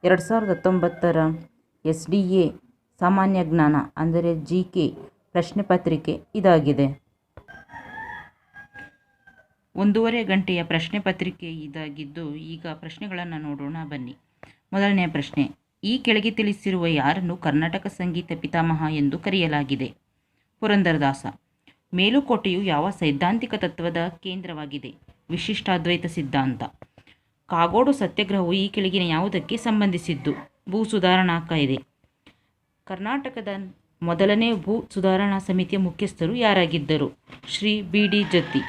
2019ರ SDA ಸಾಮಾನ್ಯ ಜ್ಞಾನ ಅಂದರೆ GK ಪ್ರಶ್ನೆ ಪತ್ರಿಕೆ ಇದಾಗಿದೆ. 1.5 ಗಂಟೆಯ ಪ್ರಶ್ನೆ ಪತ್ರಿಕೆ ಇದಾಗಿದ್ದು, ಈಗ ಪ್ರಶ್ನೆಗಳನ್ನು ನೋಡೋಣ ಬನ್ನಿ. ಮೊದಲನೆಯ ಪ್ರಶ್ನೆ, ಈ ಕೆಳಗೆ ತಿಳಿಸಿರುವ ಯಾರನ್ನು ಕರ್ನಾಟಕ ಸಂಗೀತ ಪಿತಾಮಹ ಎಂದು ಕರೆಯಲಾಗಿದೆ? ಪುರಂದರದಾಸ. ಮೇಲುಕೋಟೆಯು ಯಾವ ಸೈದ್ಧಾಂತಿಕ ತತ್ವದ ಕೇಂದ್ರವಾಗಿದೆ? ವಿಶಿಷ್ಟಾದ್ವೈತ ಸಿದ್ಧಾಂತ. ಕಾಗೋಡು ಸತ್ಯಾಗ್ರಹವು ಈ ಕೆಳಗಿನ ಯಾವುದಕ್ಕೆ ಸಂಬಂಧಿಸಿದ್ದು? ಭೂ ಸುಧಾರಣಾ ಕಾಯ್ದೆ. ಕರ್ನಾಟಕದ ಮೊದಲನೇ ಭೂ ಸುಧಾರಣಾ ಸಮಿತಿಯ ಮುಖ್ಯಸ್ಥರು ಯಾರಾಗಿದ್ದರು? ಶ್ರೀ BD ಜತ್ತಿ.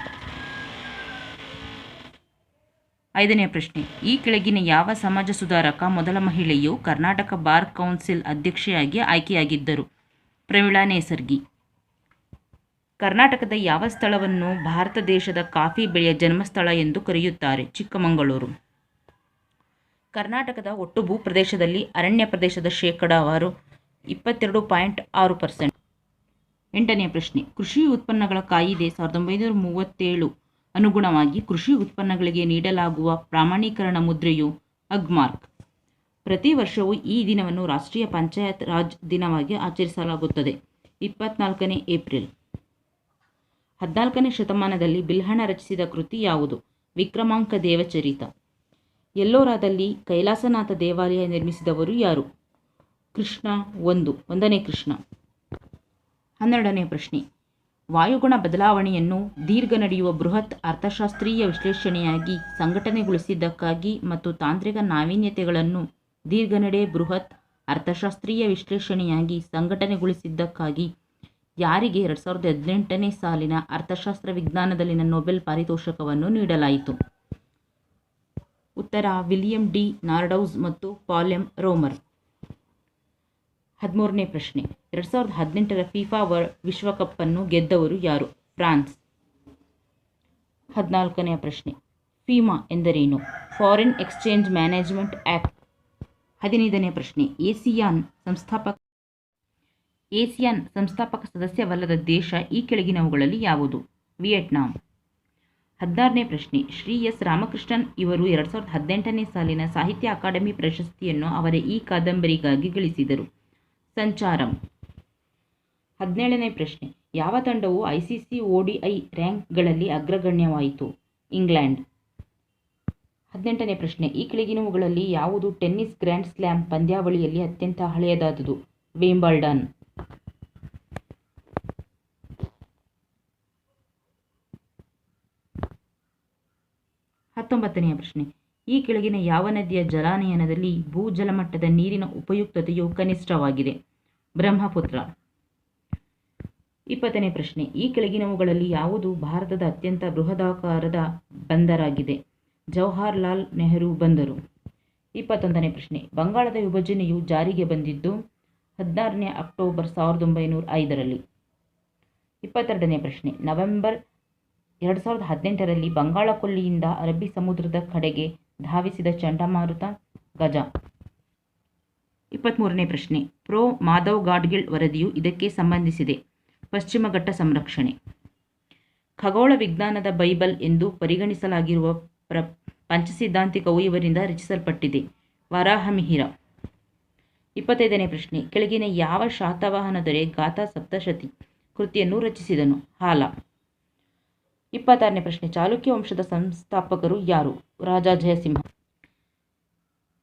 5ನೇ ಪ್ರಶ್ನೆ, ಈ ಕೆಳಗಿನ ಯಾವ ಸಮಾಜ ಸುಧಾರಕ ಮೊದಲ ಮಹಿಳೆಯು ಕರ್ನಾಟಕ ಬಾರ್ ಕೌನ್ಸಿಲ್ ಅಧ್ಯಕ್ಷೆಯಾಗಿ ಆಯ್ಕೆಯಾಗಿದ್ದರು? ಪ್ರಮೀಳಾ ನೇಸರ್ಗಿ. ಕರ್ನಾಟಕದ ಯಾವ ಸ್ಥಳವನ್ನು ಭಾರತ ದೇಶದ ಕಾಫಿ ಬೆಳೆಯ ಜನ್ಮಸ್ಥಳ ಎಂದು ಕರೆಯುತ್ತಾರೆ? ಚಿಕ್ಕಮಗಳೂರು. ಕರ್ನಾಟಕದ ಒಟ್ಟು ಭೂ ಪ್ರದೇಶದಲ್ಲಿ ಅರಣ್ಯ ಪ್ರದೇಶದ ಶೇಕಡಾವಾರು 22.6%. 8ನೇ ಪ್ರಶ್ನೆ, ಕೃಷಿ ಉತ್ಪನ್ನಗಳ ಕಾಯಿದೆ 1937 ಅನುಗುಣವಾಗಿ ಕೃಷಿ ಉತ್ಪನ್ನಗಳಿಗೆ ನೀಡಲಾಗುವ ಪ್ರಮಾಣೀಕರಣ ಮುದ್ರೆಯು ಅಗ್ಮಾರ್ಕ್. ಪ್ರತಿ ವರ್ಷವೂ ಈ ದಿನವನ್ನು ರಾಷ್ಟ್ರೀಯ ಪಂಚಾಯತ್ ರಾಜ್ ದಿನವಾಗಿ ಆಚರಿಸಲಾಗುತ್ತದೆ. 24ನೇ ಏಪ್ರಿಲ್. 14ನೇ ಶತಮಾನದಲ್ಲಿ ಬಿಲ್ಹಣ ರಚಿಸಿದ ಕೃತಿ ಯಾವುದು? ವಿಕ್ರಮಾಂಕ ದೇವಚರಿತ. ಎಲ್ಲೋರಾದಲ್ಲಿ ಕೈಲಾಸನಾಥ ದೇವಾಲಯ ನಿರ್ಮಿಸಿದವರು ಯಾರು? ಕೃಷ್ಣ 1ನೇ ಕೃಷ್ಣ. 12ನೇ ಪ್ರಶ್ನೆ, ವಾಯುಗುಣ ಬದಲಾವಣೆಯನ್ನು ದೀರ್ಘ ನಡೆಯುವ ಬೃಹತ್ ಅರ್ಥಶಾಸ್ತ್ರೀಯ ವಿಶ್ಲೇಷಣೆಯಾಗಿ ಸಂಘಟನೆಗೊಳಿಸಿದ್ದಕ್ಕಾಗಿ ಮತ್ತು ತಾಂತ್ರಿಕ ನಾವೀನ್ಯತೆಗಳನ್ನು ದೀರ್ಘನಡೆ ಬೃಹತ್ ಅರ್ಥಶಾಸ್ತ್ರೀಯ ವಿಶ್ಲೇಷಣೆಯಾಗಿ ಸಂಘಟನೆಗೊಳಿಸಿದ್ದಕ್ಕಾಗಿ ಯಾರಿಗೆ 2018ನೇ ಸಾಲಿನ ಅರ್ಥಶಾಸ್ತ್ರ ವಿಜ್ಞಾನದಲ್ಲಿನ ನೊಬೆಲ್ ಪಾರಿತೋಷಕವನ್ನು ನೀಡಲಾಯಿತು? ಉತ್ತರ ವಿಲಿಯಂ ಡಿ ನಾರ್ಡೌಸ್ ಮತ್ತು ಪಾಲ್ ಎಂ ರೋಮರ್. 13ನೇ ಪ್ರಶ್ನೆ, 2018ರ ಫಿಫಾ ವಿಶ್ವಕಪ್ ಅನ್ನು ಗೆದ್ದವರು ಯಾರು? ಫ್ರಾನ್ಸ್. 14ನೇ ಪ್ರಶ್ನೆ, ಫೀಮಾ ಎಂದರೇನು? Foreign exchange management act. 15ನೇ ಪ್ರಶ್ನೆ, ಏಸಿಯಾನ್ ಸಂಸ್ಥಾಪಕ ಸದಸ್ಯವಲ್ಲದ ದೇಶ ಈ ಕೆಳಗಿನವುಗಳಲ್ಲಿ ಯಾವುದು? ವಿಯೆಟ್ನಾಂ. 16ನೇ ಪ್ರಶ್ನೆ, ಶ್ರೀ ಎಸ್ ರಾಮಕೃಷ್ಣನ್ ಇವರು 2018ನೇ ಸಾಲಿನ ಸಾಹಿತ್ಯ ಅಕಾಡೆಮಿ ಪ್ರಶಸ್ತಿಯನ್ನು ಅವರ ಈ ಕಾದಂಬರಿಗಾಗಿ ಗಳಿಸಿದರು? ಸಂಚಾರಂ. 17ನೇ ಪ್ರಶ್ನೆ, ಯಾವ ತಂಡವು ICC ODI ರ್ಯಾಂಕ್ಗಳಲ್ಲಿ ಅಗ್ರಗಣ್ಯವಾಯಿತು? ಇಂಗ್ಲೆಂಡ್. 18ನೇ ಪ್ರಶ್ನೆ, ಈ ಕೆಳಗಿನವುಗಳಲ್ಲಿ ಯಾವುದು ಟೆನ್ನಿಸ್ ಗ್ರ್ಯಾಂಡ್ ಸ್ಲಾಮ್ ಪಂದ್ಯಾವಳಿಯಲ್ಲಿ ಅತ್ಯಂತ ಹಳೆಯದಾದುದು? ವಿಂಬಲ್ಡನ್. 19ನೇ ಪ್ರಶ್ನೆ, ಈ ಕೆಳಗಿನ ಯಾವ ನದಿಯ ಜಲಾನಯನದಲ್ಲಿ ಭೂಜಲಮಟ್ಟದ ನೀರಿನ ಉಪಯುಕ್ತತೆಯು ಕನಿಷ್ಠವಾಗಿದೆ? ಬ್ರಹ್ಮಪುತ್ರ. 20ನೇ ಪ್ರಶ್ನೆ, ಈ ಕೆಳಗಿನವುಗಳಲ್ಲಿ ಯಾವುದು ಭಾರತದ ಅತ್ಯಂತ ಬೃಹದಾಕಾರದ ಬಂದರಾಗಿದೆ? ಜವಾಹರಲಾಲ್ ನೆಹರು ಬಂದರು. 21ನೇ ಪ್ರಶ್ನೆ, ಬಂಗಾಳದ ವಿಭಜನೆಯು ಜಾರಿಗೆ ಬಂದಿದ್ದು 16ನೇ ಅಕ್ಟೋಬರ್ 1905ರಲ್ಲಿ. 22ನೇ ಪ್ರಶ್ನೆ, ನವೆಂಬರ್ 2018ರಲ್ಲಿ ಬಂಗಾಳ ಕೊಲ್ಲಿಯಿಂದ ಅರಬ್ಬಿ ಸಮುದ್ರದ ಕಡೆಗೆ ಧಾವಿಸಿದ ಚಂಡಮಾರುತ ಗಜ. 23ನೇ ಪ್ರಶ್ನೆ, ಪ್ರೊ ಮಾಧವ್ ಗಾಡ್ಗಿಲ್ ವರದಿಯು ಇದಕ್ಕೆ ಸಂಬಂಧಿಸಿದೆ? ಪಶ್ಚಿಮ ಘಟ್ಟ ಸಂರಕ್ಷಣೆ. ಖಗೋಳ ವಿಜ್ಞಾನದ ಬೈಬಲ್ ಎಂದು ಪರಿಗಣಿಸಲಾಗಿರುವ ಪಂಚಸಿದ್ಧಾಂತಿಕವು ಇವರಿಂದ ರಚಿಸಲ್ಪಟ್ಟಿದೆ? ವರಾಹಮಿಹಿರ. 25ನೇ ಪ್ರಶ್ನೆ, ಕೆಳಗಿನ ಯಾವ ಶಾತವಾಹನ ದೊರೆ ಗಾಥಾ ಸಪ್ತಶತಿ ಕೃತಿಯನ್ನು ರಚಿಸಿದನು? ಹಾಲ. 26ನೇ ಪ್ರಶ್ನೆ, ಚಾಲುಕ್ಯ ವಂಶದ ಸಂಸ್ಥಾಪಕರು ಯಾರು? ರಾಜ ಜಯಸಿಂಹ.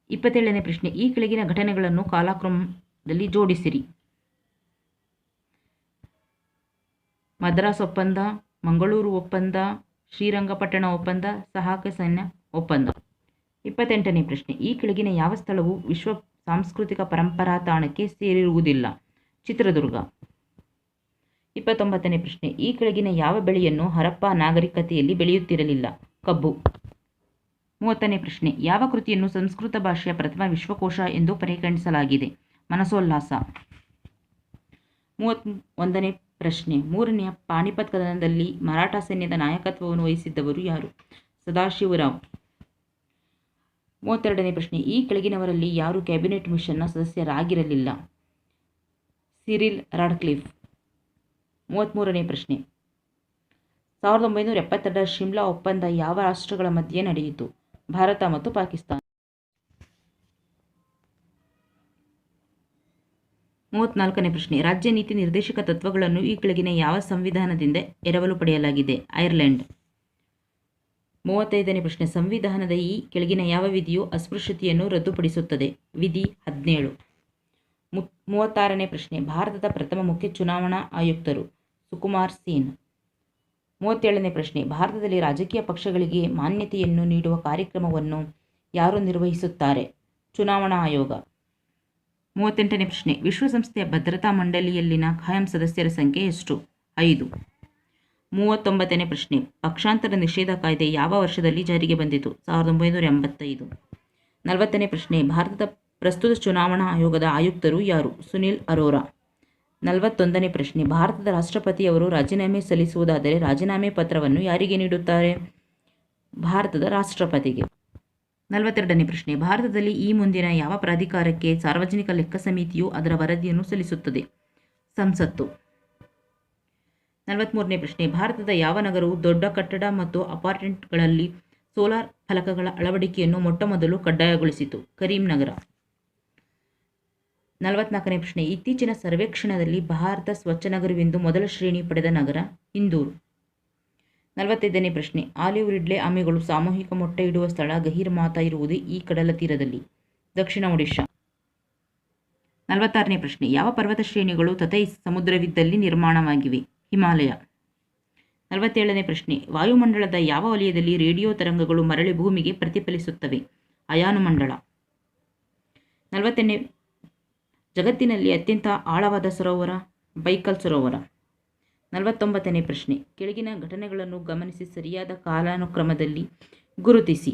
27ನೇ ಪ್ರಶ್ನೆ, ಈ ಕೆಳಗಿನ ಘಟನೆಗಳನ್ನು ಕಾಲಕ್ರಮದಲ್ಲಿ ಜೋಡಿಸಿರಿ. ಮದ್ರಾಸ್ ಒಪ್ಪಂದ, ಮಂಗಳೂರು ಒಪ್ಪಂದ, ಶ್ರೀರಂಗಪಟ್ಟಣ ಒಪ್ಪಂದ, ಸಹಾಯಕ ಸೈನ್ಯ ಒಪ್ಪಂದ. 28ನೇ ಪ್ರಶ್ನೆ, ಈ ಕೆಳಗಿನ ಯಾವ ಸ್ಥಳವು ವಿಶ್ವ ಸಾಂಸ್ಕೃತಿಕ ಪರಂಪರಾ ತಾಣಕ್ಕೆ ಸೇರಿರುವುದಿಲ್ಲ? ಚಿತ್ರದುರ್ಗ. 29ನೇ ಪ್ರಶ್ನೆ, ಈ ಕೆಳಗಿನ ಯಾವ ಬೆಳೆಯನ್ನು ಹರಪ್ಪ ನಾಗರಿಕತೆಯಲ್ಲಿ ಬೆಳೆಯುತ್ತಿರಲಿಲ್ಲ? ಕಬ್ಬು. 30ನೇ ಪ್ರಶ್ನೆ, ಯಾವ ಕೃತಿಯನ್ನು ಸಂಸ್ಕೃತ ಭಾಷೆಯ ಪ್ರಥಮ ವಿಶ್ವಕೋಶ ಎಂದು ಪರಿಗಣಿಸಲಾಗಿದೆ? ಮನಸೋಲ್ಲಾಸ. 31ನೇ ಪ್ರಶ್ನೆ, ಮೂರನೆಯ ಪಾಣಿಪತ್ ಕದನದಲ್ಲಿ ಮರಾಠ ಸೈನ್ಯದ ನಾಯಕತ್ವವನ್ನು ವಹಿಸಿದ್ದವರು ಯಾರು? ಸದಾಶಿವರಾವ್. 32ನೇ ಪ್ರಶ್ನೆ, ಈ ಕೆಳಗಿನವರಲ್ಲಿ ಯಾರು ಕ್ಯಾಬಿನೆಟ್ ಮಿಷನ್ನ ಸದಸ್ಯರಾಗಿರಲಿಲ್ಲ? ಸಿರಿಲ್ ರಾಡ್ಕ್ಲಿಫ್. 33ನೇ ಪ್ರಶ್ನೆ, 1972ರ ಶಿಮ್ಲಾ ಒಪ್ಪಂದ ಯಾವ ರಾಷ್ಟ್ರಗಳ ಮಧ್ಯೆ ನಡೆಯಿತು? ಭಾರತ ಮತ್ತು ಪಾಕಿಸ್ತಾನ. 34ನೇ ಪ್ರಶ್ನೆ, ರಾಜ್ಯ ನೀತಿ ನಿರ್ದೇಶಕ ತತ್ವಗಳನ್ನು ಈ ಕೆಳಗಿನ ಯಾವ ಸಂವಿಧಾನದಿಂದ ಎರವಲು ಪಡೆಯಲಾಗಿದೆ? ಐರ್ಲೆಂಡ್. 35ನೇ ಪ್ರಶ್ನೆ, ಸಂವಿಧಾನದ ಈ ಕೆಳಗಿನ ಯಾವ ವಿಧಿಯು ಅಸ್ಪೃಶ್ಯತೆಯನ್ನು ರದ್ದುಪಡಿಸುತ್ತದೆ? ವಿಧಿ 17. 36ನೇ ಪ್ರಶ್ನೆ, ಭಾರತದ ಪ್ರಥಮ ಮುಖ್ಯ ಚುನಾವಣಾ ಆಯುಕ್ತರು? ಸುಕುಮಾರ್ ಸೇನ್. 37ನೇ ಪ್ರಶ್ನೆ, ಭಾರತದಲ್ಲಿ ರಾಜಕೀಯ ಪಕ್ಷಗಳಿಗೆ ಮಾನ್ಯತೆಯನ್ನು ನೀಡುವ ಕಾರ್ಯಕ್ರಮವನ್ನು ಯಾರು ನಿರ್ವಹಿಸುತ್ತಾರೆ? ಚುನಾವಣಾ ಆಯೋಗ. 38ನೇ ಪ್ರಶ್ನೆ, ವಿಶ್ವಸಂಸ್ಥೆಯ ಭದ್ರತಾ ಮಂಡಳಿಯಲ್ಲಿನ ಖಾಯಂ ಸದಸ್ಯರ ಸಂಖ್ಯೆ ಎಷ್ಟು? 5. 39ನೇ ಪ್ರಶ್ನೆ, ಪಕ್ಷಾಂತರ ನಿಷೇಧ ಕಾಯ್ದೆ ಯಾವ ವರ್ಷದಲ್ಲಿ ಜಾರಿಗೆ ಬಂದಿತು? 1985. 40ನೇ ಪ್ರಶ್ನೆ, ಭಾರತದ ಪ್ರಸ್ತುತ ಚುನಾವಣಾ ಆಯೋಗದ ಆಯುಕ್ತರು ಯಾರು? ಸುನಿಲ್ ಅರೋರಾ. 41ನೇ ಪ್ರಶ್ನೆ, ಭಾರತದ ರಾಷ್ಟ್ರಪತಿಯವರು ರಾಜೀನಾಮೆ ಸಲ್ಲಿಸುವುದಾದರೆ ರಾಜೀನಾಮೆ ಪತ್ರವನ್ನು ಯಾರಿಗೆ ನೀಡುತ್ತಾರೆ? ಭಾರತದ ರಾಷ್ಟ್ರಪತಿಗೆ. 42ನೇ ಪ್ರಶ್ನೆ, ಭಾರತದಲ್ಲಿ ಈ ಮುಂದಿನ ಯಾವ ಪ್ರಾಧಿಕಾರಕ್ಕೆ ಸಾರ್ವಜನಿಕ ಲೆಕ್ಕ ಸಮಿತಿಯು ಅದರ ವರದಿಯನ್ನು ಸಲ್ಲಿಸುತ್ತದೆ? ಸಂಸತ್ತು. 43ನೇ ಪ್ರಶ್ನೆ, ಭಾರತದ ಯಾವ ನಗರವು ದೊಡ್ಡ ಕಟ್ಟಡ ಮತ್ತು ಅಪಾರ್ಟ್ಮೆಂಟ್ಗಳಲ್ಲಿ ಸೋಲಾರ್ ಫಲಕಗಳ ಅಳವಡಿಕೆಯನ್ನು ಮೊಟ್ಟಮೊದಲು ಕಡ್ಡಾಯಗೊಳಿಸಿತು? ಕರೀಂನಗರ. 44ನೇ ಪ್ರಶ್ನೆ, ಇತ್ತೀಚಿನ ಸರ್ವೇಕ್ಷಣದಲ್ಲಿ ಭಾರತ ಸ್ವಚ್ಛ ನಗರವೆಂದು ಮೊದಲ ಶ್ರೇಣಿ ಪಡೆದ ನಗರ? ಇಂದೂರು. 45ನೇ ಪ್ರಶ್ನೆ, ಆಲಿವ್ ರಿಡ್ಲೆ ಆಮೆಗಳು ಸಾಮೂಹಿಕ ಮೊಟ್ಟೆ ಇಡುವ ಸ್ಥಳ ಗಹೀರ್ ಮಾತಾ ಇರುವುದು ಈ ಕಡಲ ತೀರದಲ್ಲಿ? ದಕ್ಷಿಣ ಒಡಿಶಾ. 46ನೇ ಪ್ರಶ್ನೆ, ಯಾವ ಪರ್ವತ ಶ್ರೇಣಿಗಳು ತಥೈ ಸಮುದ್ರವಿದ್ದಲ್ಲಿ ನಿರ್ಮಾಣವಾಗಿವೆ? ಹಿಮಾಲಯ. 47ನೇ ಪ್ರಶ್ನೆ, ವಾಯುಮಂಡಲದ ಯಾವ ವಲಯದಲ್ಲಿ ರೇಡಿಯೋ ತರಂಗಗಳು ಮರಳಿ ಭೂಮಿಗೆ ಪ್ರತಿಫಲಿಸುತ್ತವೆ? ಅಯಾನುಮಂಡಲ. 48ನೇ, ಜಗತ್ತಿನಲ್ಲಿ ಅತ್ಯಂತ ಆಳವಾದ ಸರೋವರ? ಬೈಕಲ್ ಸರೋವರ. 49ನೇ ಪ್ರಶ್ನೆ, ಕೆಳಗಿನ ಘಟನೆಗಳನ್ನು ಗಮನಿಸಿ ಸರಿಯಾದ ಕಾಲಾನುಕ್ರಮದಲ್ಲಿ ಗುರುತಿಸಿ.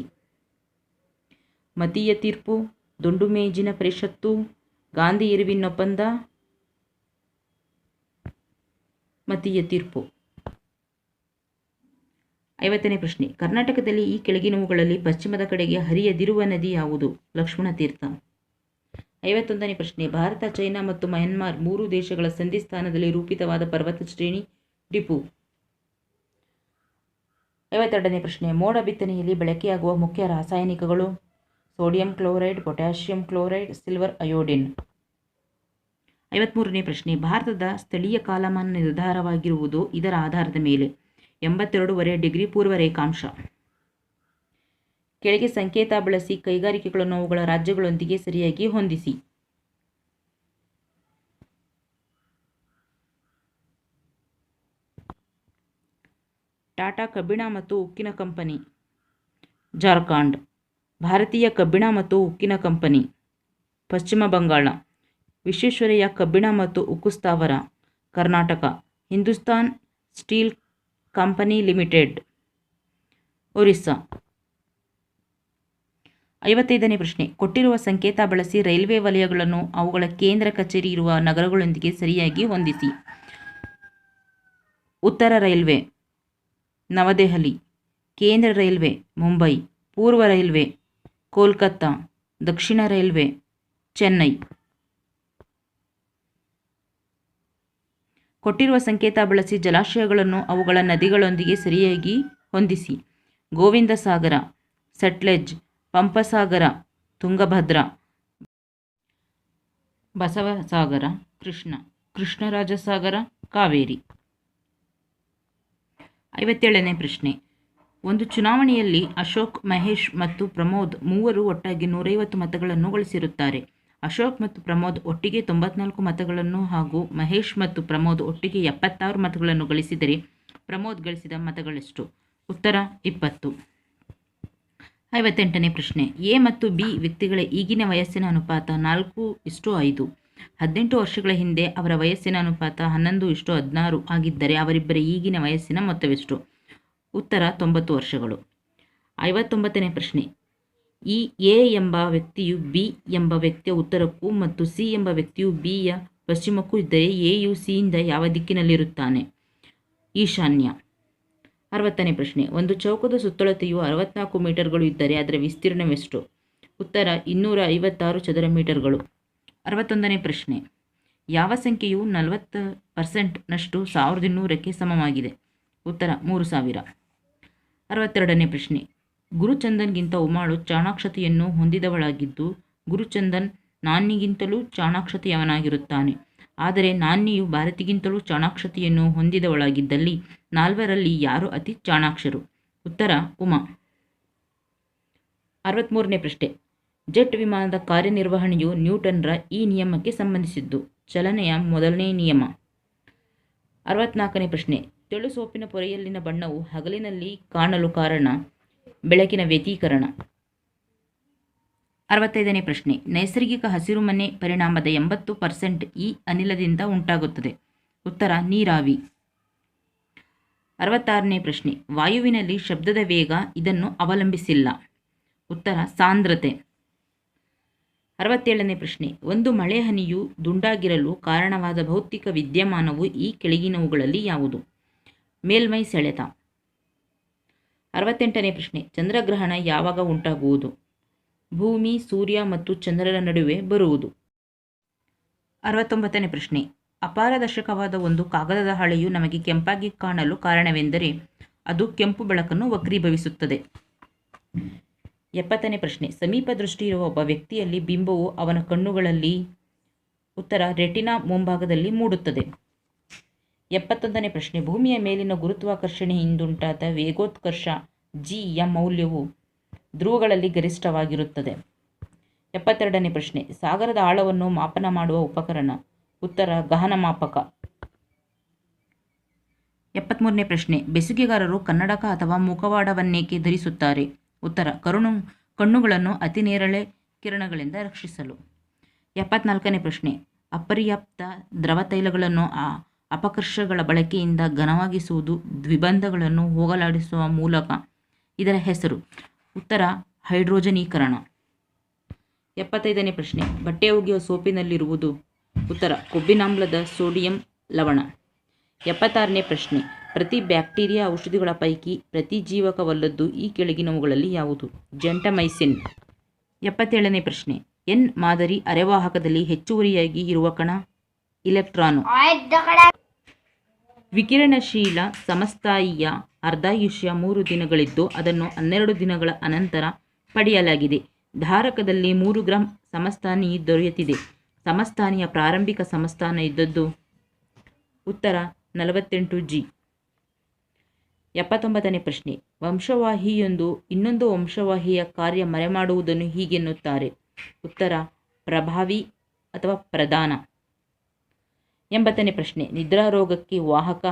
ಮತೀಯ ತೀರ್ಪು, ದುಂಡು ಮೇಜಿನ ಪರಿಷತ್ತು, ಗಾಂಧಿ ಇರ್ವಿನ್ ಒಪ್ಪಂದ. ಮತೀಯ ತೀರ್ಪು. 50ನೇ ಪ್ರಶ್ನೆ, ಕರ್ನಾಟಕದಲ್ಲಿ ಈ ಕೆಳಗಿನವುಗಳಲ್ಲಿ ಪಶ್ಚಿಮದ ಕಡೆಗೆ ಹರಿಯದಿರುವ ನದಿ ಯಾವುದು? ಲಕ್ಷ್ಮಣ ತೀರ್ಥ. 51ನೇ ಪ್ರಶ್ನೆ, ಭಾರತ, ಚೈನಾ ಮತ್ತು ಮಯನ್ಮಾರ್ ಮೂರು ದೇಶಗಳ ಸಂಧಿ ಸ್ಥಾನದಲ್ಲಿ ರೂಪಿತವಾದ ಪರ್ವತ ಶ್ರೇಣಿ? ಡಿಪು. 52ನೇ ಪ್ರಶ್ನೆ, ಮೋಡ ಬಿತ್ತನೆಯಲ್ಲಿ ಬಳಕೆಯಾಗುವ ಮುಖ್ಯ ರಾಸಾಯನಿಕಗಳು? Sodium chloride, potassium chloride, silver iodine. 53ನೇ ಪ್ರಶ್ನೆ, ಭಾರತದ ಸ್ಥಳೀಯ ಕಾಲಮಾನ ನಿರ್ಧಾರವಾಗಿರುವುದು ಇದರ ಆಧಾರದ ಮೇಲೆ? 82.5 ಡಿಗ್ರಿ ಪೂರ್ವ ರೇಖಾಂಶ. ಕೆಳಗೆ ಸಂಕೇತ ಬಳಸಿ ಕೈಗಾರಿಕೆಗಳನ್ನು ಅವುಗಳ ರಾಜ್ಯಗಳೊಂದಿಗೆ ಸರಿಯಾಗಿ ಹೊಂದಿಸಿ. ಟಾಟಾ ಕಬ್ಬಿಣ ಮತ್ತು ಉಕ್ಕಿನ ಕಂಪನಿ, ಜಾರ್ಖಂಡ್. ಭಾರತೀಯ ಕಬ್ಬಿಣ ಮತ್ತು ಉಕ್ಕಿನ ಕಂಪನಿ, ಪಶ್ಚಿಮ ಬಂಗಾಳ. ವಿಶ್ವೇಶ್ವರಯ್ಯ ಕಬ್ಬಿಣ ಮತ್ತು ಉಕ್ಕು ಸ್ಥಾವರ, Karnataka. Hindustan steel company limited, Orissa. 55ನೇ ಪ್ರಶ್ನೆ, ಕೊಟ್ಟಿರುವ ಸಂಕೇತ ಬಳಸಿ ರೈಲ್ವೆ ವಲಯಗಳನ್ನು ಅವುಗಳ ಕೇಂದ್ರ ಕಚೇರಿ ಇರುವ ನಗರಗಳೊಂದಿಗೆ ಸರಿಯಾಗಿ ಹೊಂದಿಸಿ. ಉತ್ತರ ರೈಲ್ವೆ ನವದೆಹಲಿ, ಕೇಂದ್ರ ರೈಲ್ವೆ ಮುಂಬೈ, ಪೂರ್ವ ರೈಲ್ವೆ ಕೋಲ್ಕತ್ತಾ, ದಕ್ಷಿಣ ರೈಲ್ವೆ ಚೆನ್ನೈ. ಕೊಟ್ಟಿರುವ ಸಂಕೇತ ಬಳಸಿ ಜಲಾಶಯಗಳನ್ನು ಅವುಗಳ ನದಿಗಳೊಂದಿಗೆ ಸರಿಯಾಗಿ ಹೊಂದಿಸಿ. ಗೋವಿಂದ ಸಾಗರ, ಸಟ್ಲೆಜ್, ಪಂಪಸಾಗರ, ತುಂಗಭದ್ರಾ, ಬಸವಸಾಗರ, ಕೃಷ್ಣರಾಜಸಾಗರ, ಕಾವೇರಿ. 57ನೇ ಪ್ರಶ್ನೆ, ಒಂದು ಚುನಾವಣೆಯಲ್ಲಿ ಅಶೋಕ್, ಮಹೇಶ್ ಮತ್ತು ಪ್ರಮೋದ್ ಮೂವರು ಒಟ್ಟಾಗಿ 150 ಮತಗಳನ್ನು ಗಳಿಸಿರುತ್ತಾರೆ. ಅಶೋಕ್ ಮತ್ತು ಪ್ರಮೋದ್ ಒಟ್ಟಿಗೆ 94 ಮತಗಳನ್ನು ಹಾಗೂ ಮಹೇಶ್ ಮತ್ತು ಪ್ರಮೋದ್ ಒಟ್ಟಿಗೆ 76 ಮತಗಳನ್ನು ಗಳಿಸಿದರೆ ಪ್ರಮೋದ್ ಗಳಿಸಿದ ಮತಗಳೆಷ್ಟು? ಉತ್ತರ 20. 58ನೇ ಪ್ರಶ್ನೆ, ಎ ಮತ್ತು ಬಿ ವ್ಯಕ್ತಿಗಳ ಈಗಿನ ವಯಸ್ಸಿನ ಅನುಪಾತ 4:5. 18 ವರ್ಷಗಳ ಹಿಂದೆ ಅವರ ವಯಸ್ಸಿನ ಅನುಪಾತ 11:16 ಆಗಿದ್ದರೆ ಅವರಿಬ್ಬರ ಈಗಿನ ವಯಸ್ಸಿನ ಮೊತ್ತವೆಷ್ಟು? ಉತ್ತರ 90 ವರ್ಷಗಳು. 59ನೇ ಪ್ರಶ್ನೆ, ಈ ಎ ಎಂಬ ವ್ಯಕ್ತಿಯು ಬಿ ಎಂಬ ವ್ಯಕ್ತಿಯ ಉತ್ತರಕ್ಕೂ ಮತ್ತು ಸಿ ಎಂಬ ವ್ಯಕ್ತಿಯು ಬಿಯ ಪಶ್ಚಿಮಕ್ಕೂ ಇದ್ದರೆ ಎಯು ಸಿಯಿಂದ ಯಾವ ದಿಕ್ಕಿನಲ್ಲಿರುತ್ತಾನೆ? ಈಶಾನ್ಯ. 60ನೇ ಪ್ರಶ್ನೆ, ಒಂದು ಚೌಕದ ಸುತ್ತಳತೆಯು 64 ಮೀಟರ್ಗಳು ಇದ್ದರೆ ಅದರ ವಿಸ್ತೀರ್ಣವೆಷ್ಟು? ಉತ್ತರ 256 ಚದರ ಮೀಟರ್ಗಳು. 61ನೇ ಪ್ರಶ್ನೆ, ಯಾವ ಸಂಖ್ಯೆಯು 40% ನಷ್ಟು 1200ಕ್ಕೆ ಸಮವಾಗಿದೆ? ಉತ್ತರ 3000. 62ನೇ ಪ್ರಶ್ನೆ, ಗುರುಚಂದನ್ಗಿಂತ ಉಮಾಳು ಚಾಣಾಕ್ಷತೆಯನ್ನು ಹೊಂದಿದವಳಾಗಿದ್ದು ಗುರುಚಂದನ್ ನಾನಿಗಿಂತಲೂ ಚಾಣಾಕ್ಷತೆಯವನಾಗಿರುತ್ತಾನೆ. ಆದರೆ ನಾಣ್ಯೆಯು ಭಾರತಿಗಿಂತಲೂ ಚಾಣಾಕ್ಷತೆಯನ್ನು ಹೊಂದಿದವಳಾಗಿದ್ದಲ್ಲಿ ನಾಲ್ವರಲ್ಲಿ ಯಾರು ಅತಿ ಚಾಣಾಕ್ಷರು? ಉತ್ತರ ಉಮಾ. 63ನೇ ಪ್ರಶ್ನೆ. ಜೆಟ್ ವಿಮಾನದ ಕಾರ್ಯನಿರ್ವಹಣೆಯು ನ್ಯೂಟನ್ರ ಈ ನಿಯಮಕ್ಕೆ ಸಂಬಂಧಿಸಿದ್ದು. ಚಲನೆಯ ಮೊದಲನೇ ನಿಯಮ. 64ನೇ ಪ್ರಶ್ನೆ. ತೆಳು ಸೋಪಿನ ಪೊರೆಯಲ್ಲಿನ ಬಣ್ಣವು ಹಗಲಿನಲ್ಲಿ ಕಾಣಲು ಕಾರಣ ಬೆಳಕಿನ ವ್ಯತೀಕರಣ. 65ನೇ ಪ್ರಶ್ನೆ. ನೈಸರ್ಗಿಕ ಹಸಿರುಮನೆ ಪರಿಣಾಮದ 80% ಈ ಅನಿಲದಿಂದ ಉಂಟಾಗುತ್ತದೆ. ಉತ್ತರ ನೀರಾವಿ. 66ನೇ ಪ್ರಶ್ನೆ. ವಾಯುವಿನಲ್ಲಿ ಶಬ್ದದ ವೇಗ ಇದನ್ನು ಅವಲಂಬಿಸಿಲ್ಲ. ಉತ್ತರ ಸಾಂದ್ರತೆ. 67ನೇ ಪ್ರಶ್ನೆ. ಒಂದು ಮಳೆಹನಿಯು ದುಂಡಾಗಿರಲು ಕಾರಣವಾದ ಭೌತಿಕ ವಿದ್ಯಮಾನವು ಈ ಕೆಳಗಿನವುಗಳಲ್ಲಿ ಯಾವುದು? ಮೇಲ್ಮೈ ಸೆಳೆತ. 68ನೇ ಪ್ರಶ್ನೆ. ಚಂದ್ರಗ್ರಹಣ ಯಾವಾಗ ಉಂಟಾಗುವುದು? ಭೂಮಿ, ಸೂರ್ಯ ಮತ್ತು ಚಂದ್ರರ ನಡುವೆ ಬರುವುದು. 69ನೇ ಪ್ರಶ್ನೆ. ಅಪಾರದರ್ಶಕವಾದ ಒಂದು ಕಾಗದದ ಹಾಳೆಯು ನಮಗೆ ಕೆಂಪಾಗಿ ಕಾಣಲು ಕಾರಣವೆಂದರೆ ಅದು ಕೆಂಪು ಬೆಳಕನ್ನು ವಕ್ರೀಭವಿಸುತ್ತದೆ. 70ನೇ ಪ್ರಶ್ನೆ. ಸಮೀಪ ದೃಷ್ಟಿ ಇರುವ ಒಬ್ಬ ವ್ಯಕ್ತಿಯಲ್ಲಿ ಬಿಂಬವು ಅವನ ಕಣ್ಣುಗಳಲ್ಲಿ ಉತ್ತರ ರೆಟಿನಾ ಮುಂಭಾಗದಲ್ಲಿ ಮೂಡುತ್ತದೆ. 71ನೇ ಪ್ರಶ್ನೆ. ಭೂಮಿಯ ಮೇಲಿನ ಗುರುತ್ವಾಕರ್ಷಣೆಯಿಂದುಂಟಾದ ವೇಗೋತ್ಕರ್ಷ g ಯ ಮೌಲ್ಯವು ಧ್ರುವಗಳಲ್ಲಿ ಗರಿಷ್ಠವಾಗಿರುತ್ತದೆ. 72ನೇ ಪ್ರಶ್ನೆ. ಸಾಗರದ ಆಳವನ್ನು ಮಾಪನ ಮಾಡುವ ಉಪಕರಣ. ಉತ್ತರ ಗಹನಮಾಪಕ. 73ನೇ ಪ್ರಶ್ನೆ. ಬೆಸುಗೆಗಾರರು ಕನ್ನಡಕ ಅಥವಾ ಮುಖವಾಡವನ್ನೇಕೆ ಧರಿಸುತ್ತಾರೆ? ಉತ್ತರ ಕಣ್ಣುಗಳನ್ನು ಅತಿ ನೇರಳೆ ಕಿರಣಗಳಿಂದ ರಕ್ಷಿಸಲು. 74ನೇ ಪ್ರಶ್ನೆ. ಅಪರ್ಯಾಪ್ತ ದ್ರವ ತೈಲಗಳನ್ನು ಅಪಕರ್ಷಗಳ ಬಳಕೆಯಿಂದ ಘನವಾಗಿಸುವುದು ದ್ವಿಬಂಧಗಳನ್ನು ಹೋಗಲಾಡಿಸುವ ಮೂಲಕ. ಇದರ ಹೆಸರು. ಉತ್ತರ ಹೈಡ್ರೋಜನೀಕರಣ. 75ನೇ ಪ್ರಶ್ನೆ. ಬಟ್ಟೆ ಒಗೆಯುವ ಸೋಪಿನಲ್ಲಿರುವುದು. ಉತ್ತರ ಕೊಬ್ಬಿನಾಮ್ಲದ ಸೋಡಿಯಂ ಲವಣ. 76ನೇ ಪ್ರಶ್ನೆ. ಪ್ರತಿ ಬ್ಯಾಕ್ಟೀರಿಯಾ ಔಷಧಿಗಳ ಪೈಕಿ ಪ್ರತಿಜೀವಕವಲ್ಲದ್ದು ಈ ಕೆಳಗಿನವುಗಳಲ್ಲಿ ಯಾವುದು? ಜೆಂಟಮೈಸಿನ್. 77ನೇ ಪ್ರಶ್ನೆ. ಎನ್ ಮಾದರಿ ಅರೆವಾಹಕದಲ್ಲಿ ಹೆಚ್ಚುವರಿಯಾಗಿ ಇರುವ ಕಣ. ಇಲೆಕ್ಟ್ರಾನು. ವಿಕಿರಣಶೀಲ ಸಮಸ್ಥಾಯಿಯ ಅರ್ಧಾಯುಷ್ಯ 3 ದಿನಗಳಿದ್ದು ಅದನ್ನು 12 ದಿನಗಳ ಅನಂತರ ಪಡೆಯಲಾಗಿದೆ. ಧಾರಕದಲ್ಲಿ 3 ಗ್ರಾಂ ಸಮಸ್ಥಾನಿ ದೊರೆಯುತ್ತಿದೆ. ಸಮಸ್ಥಾನಿಯ ಪ್ರಾರಂಭಿಕ ಸಮಸ್ಥಾನ ಇದ್ದದ್ದು. ಉತ್ತರ 48 G. 79ನೇ ಪ್ರಶ್ನೆ. ವಂಶವಾಹಿಯೊಂದು ಇನ್ನೊಂದು ವಂಶವಾಹಿಯ ಕಾರ್ಯ ಮರೆಮಾಡುವುದನ್ನು ಹೀಗೆನ್ನುತ್ತಾರೆ. ಉತ್ತರ ಪ್ರಭಾವಿ ಅಥವಾ ಪ್ರಧಾನ. 80ನೇ ಪ್ರಶ್ನೆ. ನಿದ್ರಾರೋಗಕ್ಕೆ ವಾಹಕ.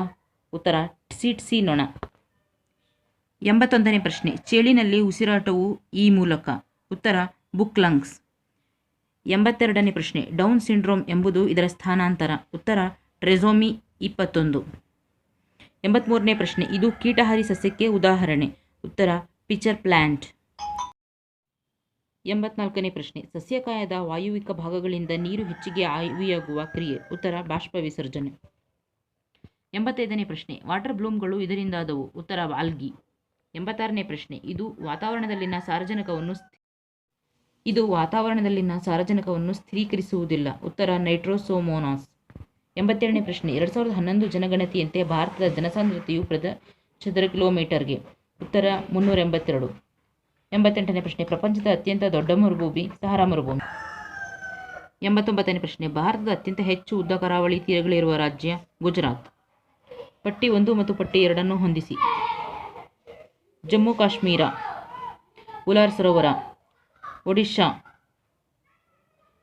ಉತ್ತರ ಸಿಟ್ಸಿ ನೊಣ. 81ನೇ ಪ್ರಶ್ನೆ. ಚೇಳಿನಲ್ಲಿ ಉಸಿರಾಟವು ಈ ಮೂಲಕ. ಉತ್ತರ ಬುಕ್ ಲಂಗ್ಸ್. 82ನೇ ಪ್ರಶ್ನೆ. ಡೌನ್ ಸಿಂಡ್ರೋಮ್ ಎಂಬುದು ಇದರ ಸ್ಥಾನಾಂತರ. ಉತ್ತರ ಟ್ರೆಸೋಮಿ 21. 83ನೇ ಪ್ರಶ್ನೆ. ಇದು ಕೀಟಹಾರಿ ಸಸ್ಯಕ್ಕೆ ಉದಾಹರಣೆ. ಉತ್ತರ ಪಿಚರ್ ಪ್ಲ್ಯಾಂಟ್. 84ನೇ ಪ್ರಶ್ನೆ. ಸಸ್ಯಕಾಯದ ವಾಯುವಿಕ ಭಾಗಗಳಿಂದ ನೀರು ಹೆಚ್ಚಿಗೆ ಆವಿಯಾಗುವ ಕ್ರಿಯೆ. ಉತ್ತರ ಬಾಷ್ಪ ವಿಸರ್ಜನೆ. 85ನೇ ಪ್ರಶ್ನೆ. ವಾಟರ್ ಬ್ಲೂಮ್ಗಳು ಇದರಿಂದಾದವು. ಉತ್ತರ ಆಲ್ಗಿ. 86ನೇ ಪ್ರಶ್ನೆ. ಇದು ವಾತಾವರಣದಲ್ಲಿನ ಸಾರಜನಕವನ್ನು ಸ್ಥಿರೀಕರಿಸುವುದಿಲ್ಲ. ಉತ್ತರ ನೈಟ್ರೋಸೋಮೋನಾಸ್. 87ನೇ ಪ್ರಶ್ನೆ. 2011 ಜನಗಣತಿಯಂತೆ ಭಾರತದ ಜನಸಾಂದ್ರತೆಯು ಚದರ ಕಿಲೋಮೀಟರ್ಗೆ. ಉತ್ತರ 382. 88ನೇ ಪ್ರಶ್ನೆ. ಪ್ರಪಂಚದ ಅತ್ಯಂತ ದೊಡ್ಡ ಮರುಭೂಮಿ ಸಹಾರಾ ಮರುಭೂಮಿ. 89ನೇ ಪ್ರಶ್ನೆ. ಭಾರತದ ಅತ್ಯಂತ ಹೆಚ್ಚು ಉದ್ದ ಕರಾವಳಿ ತೀರಗಳಿರುವ ರಾಜ್ಯ. ಗುಜರಾತ್. ಪಟ್ಟಿ 1 ಮತ್ತು ಪಟ್ಟಿ 2 ಹೊಂದಿಸಿ. ಜಮ್ಮು ಕಾಶ್ಮೀರ, ಉಲಾರ್ ಸರೋವರ. ಒಡಿಶಾ,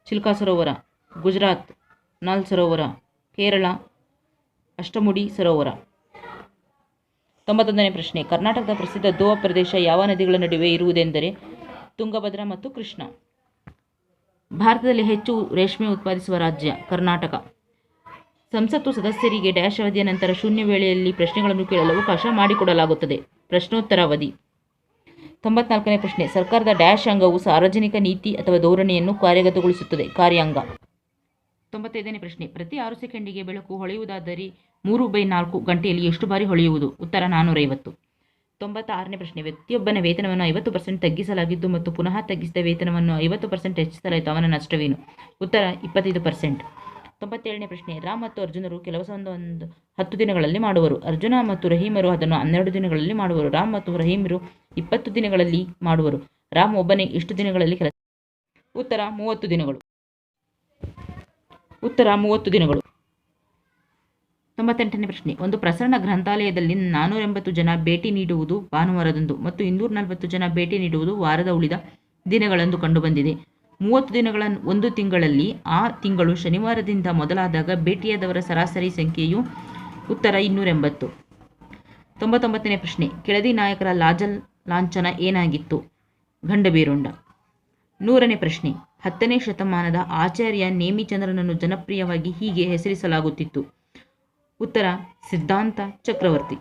ಚಿಲ್ಕಾ ಸರೋವರ. ಗುಜರಾತ್, ನಾಲ್ ಸರೋವರ. ಕೇರಳ, ಅಷ್ಟಮುಡಿ ಸರೋವರ. 91ನೇ ಪ್ರಶ್ನೆ. ಕರ್ನಾಟಕದ ಪ್ರಸಿದ್ಧ ದೋವ ಪ್ರದೇಶ ಯಾವ ನದಿಗಳ ನಡುವೆ ಇರುವುದೆಂದರೆ ತುಂಗಭದ್ರಾ ಮತ್ತು ಕೃಷ್ಣ. ಭಾರತದಲ್ಲಿ ಹೆಚ್ಚು ರೇಷ್ಮೆ ಉತ್ಪಾದಿಸುವ ರಾಜ್ಯ. ಕರ್ನಾಟಕ. ಸಂಸತ್ತು ಸದಸ್ಯರಿಗೆ ಡ್ಯಾಶ್ ಅವಧಿಯ ನಂತರ ಶೂನ್ಯ ವೇಳೆಯಲ್ಲಿ ಪ್ರಶ್ನೆಗಳನ್ನು ಕೇಳಲು ಅವಕಾಶ ಮಾಡಿಕೊಡಲಾಗುತ್ತದೆ. ಪ್ರಶ್ನೋತ್ತರ ಅವಧಿ. 94ನೇ ಪ್ರಶ್ನೆ. ಸರ್ಕಾರದ ಡ್ಯಾಶ್ ಅಂಗವು ಸಾರ್ವಜನಿಕ ನೀತಿ ಅಥವಾ ಧೋರಣೆಯನ್ನು ಕಾರ್ಯಗತಗೊಳಿಸುತ್ತದೆ. ಕಾರ್ಯಾಂಗ. 95ನೇ ಪ್ರಶ್ನೆ. ಪ್ರತಿ 6 ಸೆಕೆಂಡಿಗೆ ಬೆಳಕು ಹೊಳೆಯುವುದಾದರೆ 3/4 ಗಂಟೆಯಲ್ಲಿ ಎಷ್ಟು ಬಾರಿ ಹೊಳೆಯುವುದು? ಉತ್ತರ 450. 96ನೇ ಪ್ರಶ್ನೆ. ವ್ಯಕ್ತಿಯೊಬ್ಬನ ವೇತನವನ್ನು 50% ತಗ್ಗಿಸಲಾಗಿದ್ದು ಮತ್ತು ಪುನಃ ತಗ್ಗಿಸಿದ ವೇತನವನ್ನು 50% ಹೆಚ್ಚಿಸಲಾಯಿತು. ಅವನ ನಷ್ಟವೇನು? ಉತ್ತರ 25%. 97ನೇ ಪ್ರಶ್ನೆ. ರಾಮ್ ಮತ್ತು ಅರ್ಜುನರು ಕೆಲಸವನ್ನು 10 ದಿನಗಳಲ್ಲಿ ಮಾಡುವರು. ಅರ್ಜುನ ಮತ್ತು ರಹೀಮರು ಅದನ್ನು 12 ದಿನಗಳಲ್ಲಿ ಮಾಡುವರು. ರಾಮ್ ಮತ್ತು ರಹೀಮರು 20 ದಿನಗಳಲ್ಲಿ ಮಾಡುವರು. ರಾಮ್ ಒಬ್ಬನೇ ಎಷ್ಟು ದಿನಗಳಲ್ಲಿ ಕೆಲಸ? ಉತ್ತರ 30 ದಿನಗಳು. 98ನೇ ಪ್ರಶ್ನೆ. ಒಂದು ಪ್ರಸರಣ ಗ್ರಂಥಾಲಯದಲ್ಲಿ 480 ಜನ ಭೇಟಿ ನೀಡುವುದು ಭಾನುವಾರದಂದು ಮತ್ತು 240 ಜನ ಭೇಟಿ ನೀಡುವುದು ವಾರದ ಉಳಿದ ದಿನಗಳಂದು ಕಂಡುಬಂದಿದೆ. 30 ದಿನಗಳ ಒಂದು ತಿಂಗಳಲ್ಲಿ ಆ ತಿಂಗಳು ಶನಿವಾರದಿಂದ ಮೊದಲಾದಾಗ ಭೇಟಿಯಾದವರ ಸರಾಸರಿ ಸಂಖ್ಯೆಯು ಉತ್ತರ 280. 99ನೇ ಪ್ರಶ್ನೆ. ಕೆಳದಿ ನಾಯಕರ ಲಾಂಛನ ಏನಾಗಿತ್ತು? ಗಂಡಭೇರುಂಡ. 100ನೇ ಪ್ರಶ್ನೆ. 10ನೇ ಶತಮಾನದ ಆಚಾರ್ಯ ನೇಮಿಚಂದ್ರನನ್ನು ಜನಪ್ರಿಯವಾಗಿ ಹೀಗೆ ಹೆಸರಿಸಲಾಗುತ್ತಿತ್ತು. ಉತ್ತರ ಸಿದ್ಧಾಂತ ಚಕ್ರವರ್ತಿ.